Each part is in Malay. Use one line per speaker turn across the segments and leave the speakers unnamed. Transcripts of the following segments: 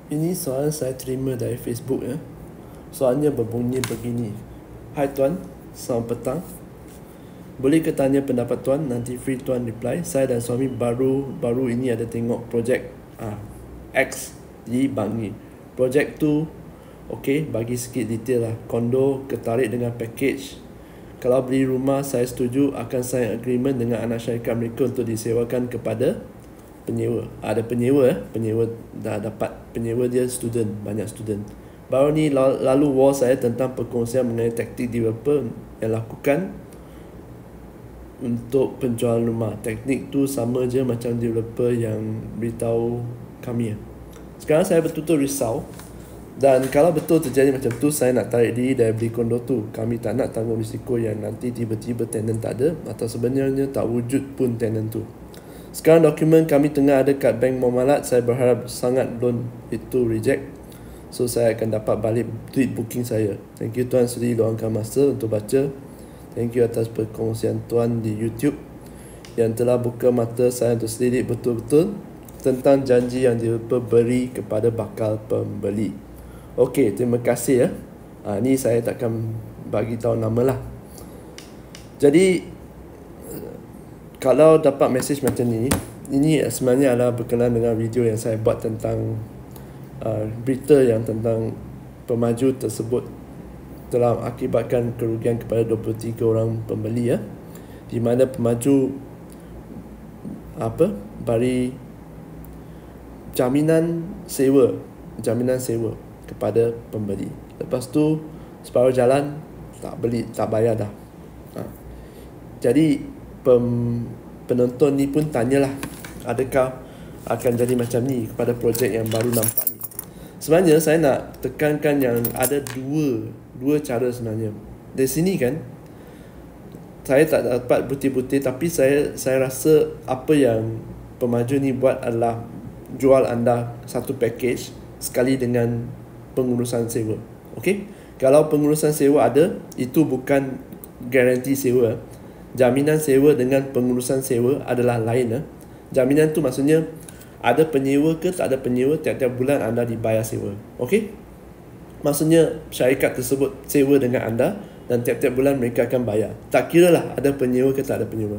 Ini soalan saya terima dari Facebook ya. Soalnya berbunyi begini. Hai Tuan, selamat petang. Boleh ke tanya pendapat Tuan? Nanti free Tuan reply. Saya dan suami baru ini ada tengok projek X di Bangi. Projek tu okey, bagi sikit detail lah. Kondo ketarik dengan package. Kalau beli rumah saya setuju akan sign agreement dengan anak syarikat mereka untuk disewakan kepada penyewa. Ada penyewa penyewa dah dapat, penyewa dia student, banyak student. Baru ni lalu wall saya tentang perkongsian mengenai taktik developer yang lakukan untuk penjualan rumah. Teknik tu sama je macam developer yang beritahu kami. Sekarang saya betul-betul risau. Dan kalau betul terjadi macam tu, saya nak tarik diri dari beli kondo tu. Kami tak nak tanggung risiko yang nanti tiba-tiba tenant tak ada, atau sebenarnya tak wujud pun tenant tu. Sekarang dokumen kami tengah ada kat bank Muamalat. Saya berharap sangat loan itu reject, so saya akan dapat balik duit booking saya. Thank you Tuan Seri luangkan masa untuk baca. Thank you atas perkongsian Tuan di YouTube yang telah buka mata saya untuk selidik betul-betul tentang janji yang developer beri kepada bakal pembeli. Okey, terima kasih ya. Ni saya takkan bagi tahu nama lah. Jadi kalau dapat mesej macam ni, ini sebenarnya adalah berkenaan dengan video yang saya buat tentang berita yang tentang pemaju tersebut telah akibatkan kerugian kepada 23 orang pembeli ya, di mana pemaju bagi jaminan sewa kepada pembeli. Lepas tu separuh jalan tak bayar dah. Jadi penonton ni pun tanyalah, adakah akan jadi macam ni kepada projek yang baru nampak ni. Sebenarnya saya nak tekankan yang ada dua cara sebenarnya. Dari sini kan saya tak dapat bukti-bukti, tapi saya rasa apa yang pemaju ni buat adalah jual anda satu package sekali dengan pengurusan sewa. Okey? Kalau pengurusan sewa ada, itu bukan garanti sewa. Jaminan sewa dengan pengurusan sewa adalah lain. Jaminan tu maksudnya ada penyewa ke tak ada penyewa, tiap-tiap bulan anda dibayar sewa. Okey? Maksudnya syarikat tersebut sewa dengan anda dan tiap-tiap bulan mereka akan bayar. Tak kira lah ada penyewa ke tak ada penyewa.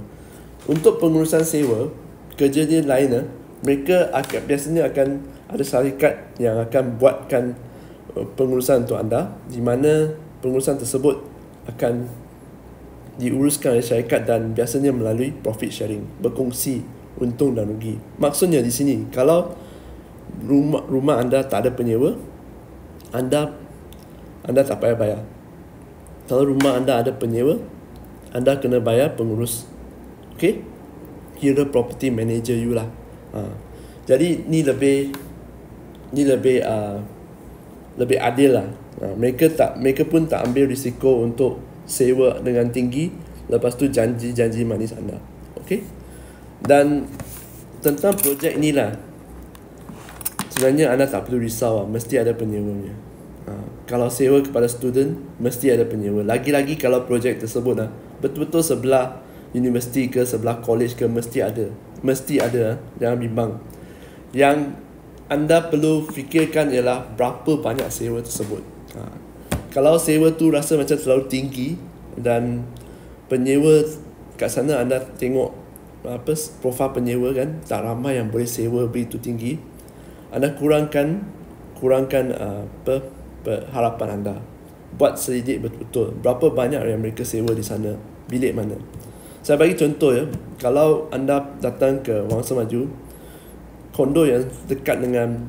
Untuk pengurusan sewa, kerja dia lain. Mereka biasanya akan ada syarikat yang akan buatkan pengurusan untuk anda, di mana pengurusan tersebut akan diuruskan oleh syarikat dan biasanya melalui profit sharing, berkongsi untung dan rugi. Maksudnya di sini, kalau rumah anda tak ada penyewa, anda tak payah bayar. Kalau rumah anda ada penyewa, anda kena bayar pengurus. Okey? Kira property manager you lah. Jadi ni lebih adil lah. Mereka pun tak ambil risiko untuk sewa dengan tinggi, lepas tu janji manis anda. Okey? Dan tentang projek ni lah, sebenarnya anda tak perlu risau lah, mesti ada penyewanya. Kalau sewa kepada student, mesti ada penyewa. Lagi-lagi kalau projek tersebut betul-betul sebelah universiti ke sebelah college ke, mesti ada. Jangan bimbang. Yang anda perlu fikirkan ialah berapa banyak sewa tersebut. Kalau sewa tu rasa macam terlalu tinggi dan penyewa kat sana, anda tengok profil penyewa kan, tak ramai yang boleh sewa begitu tinggi, anda kurangkan harapan anda. Buat selidik betul-betul berapa banyak yang mereka sewa di sana, bilik mana. Saya bagi contoh ya, kalau anda datang ke Wangsa Maju, kondo yang dekat dengan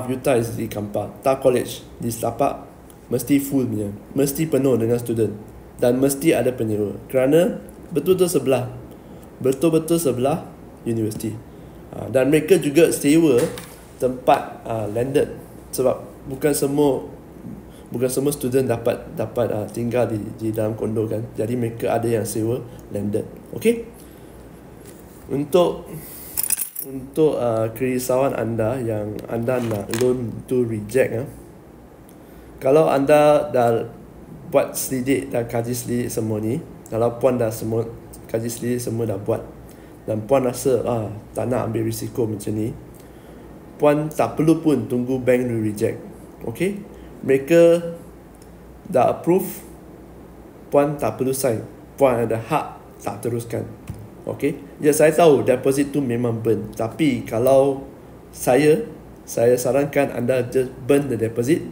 Utah is di Kampar, TAR College di Setapak, mesti full punya, mesti penuh dengan student dan mesti ada penyewa kerana betul-betul sebelah universiti. Dan mereka juga sewa tempat landed, sebab bukan semua student dapat tinggal di dalam kondo kan. Jadi mereka ada yang sewa landed. Okey? Untuk kerisauan anda yang anda nak loan to reject, kalau anda dah buat selidik dan kaji selidik semua ni, kalau puan dah semua kaji selidik semua dah buat, dan puan rasa tak nak ambil risiko macam ni, puan tak perlu pun tunggu bank reject. Okay, mereka dah approve, puan tak perlu sign, puan ada hak tak teruskan. Okay, ya saya tahu deposit tu memang burn, tapi kalau saya sarankan anda just burn the deposit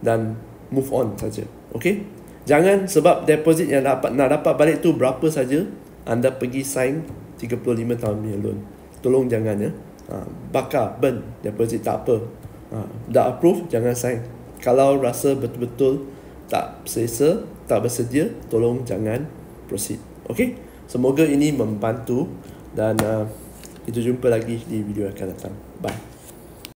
dan move on saja. Okay, jangan sebab deposit yang nak dapat balik tu berapa saja, anda pergi sign 35 tahun punya loan. Tolong jangan ya. Bakar, burn deposit tak apa. Dah approve, jangan sign. Kalau rasa betul-betul tak selesa, tak bersedia, tolong jangan proceed. Okay, semoga ini membantu dan kita jumpa lagi di video akan datang. Bye.